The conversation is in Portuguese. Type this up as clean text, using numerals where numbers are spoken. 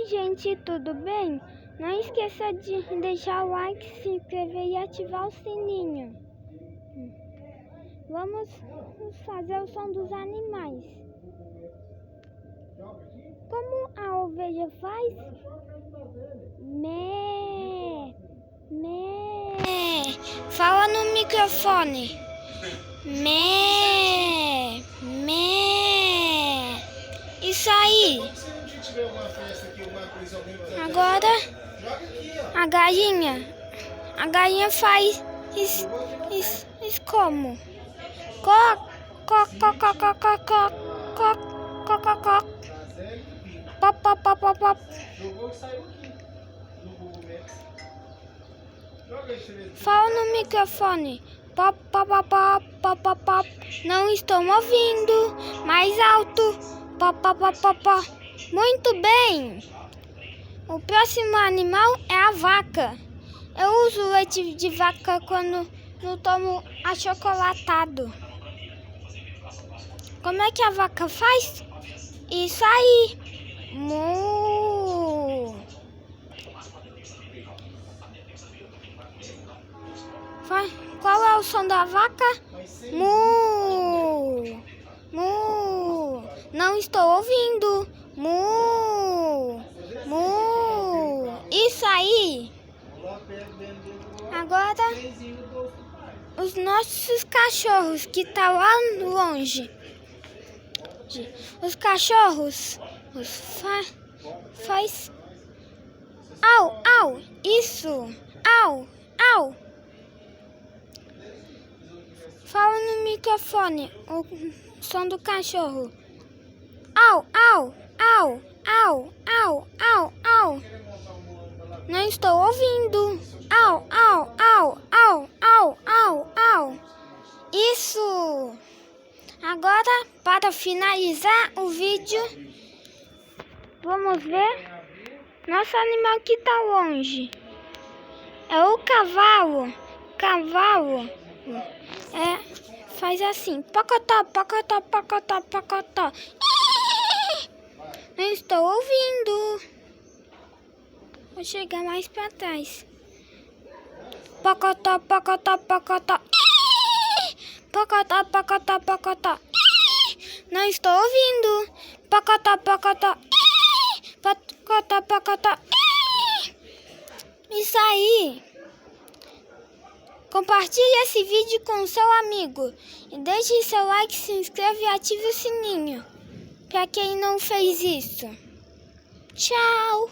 Oi gente, tudo bem? Não esqueça de deixar o like, se inscrever e ativar o sininho. Vamos fazer o som dos animais. Como a ovelha faz? Mé, mé. Fala no microfone. Mé, mé. Isso aí. Agora a galinha faz isso como? Coc, coc, coc, coc, coc, coc, coc, coc, coc, coc. Pop, pop, pop, pop, pop. Fala no microfone. Pop, pop, pop, pop, pop, pop, pop. Não estou ouvindo. Mais alto. Pop, pop, pop, pop, pop. Muito bem. O próximo animal é a vaca. Eu uso leite de vaca quando não tomo achocolatado. Como é que a vaca faz? Isso aí. Mu. Qual é o som da vaca? Mu. Mu. Não estou ouvindo. Mu. Mu. Isso aí. Agora, os nossos cachorros que tá lá longe. Os cachorros faz au, au, isso, au, au. Fala no microfone o som do cachorro. Au, au, au, au, au, au, au. Não estou ouvindo. Au, au, au, au, au, au, au. Isso. Agora, para finalizar o vídeo, vamos ver nosso animal que está longe. É o cavalo. Cavalo faz assim. Pocotó, pocotó, pocotó, pocotó. Não estou ouvindo. Vou chegar mais para trás. Pocotó, pocotó, pocotó. Pocotó, pocotó, pocotó. Não estou ouvindo. Pocotó, pocotó. Pocotó, pocotó. Isso aí. Compartilhe esse vídeo com o seu amigo. E deixe seu like, se inscreva e ative o sininho. Para quem não fez isso. Tchau.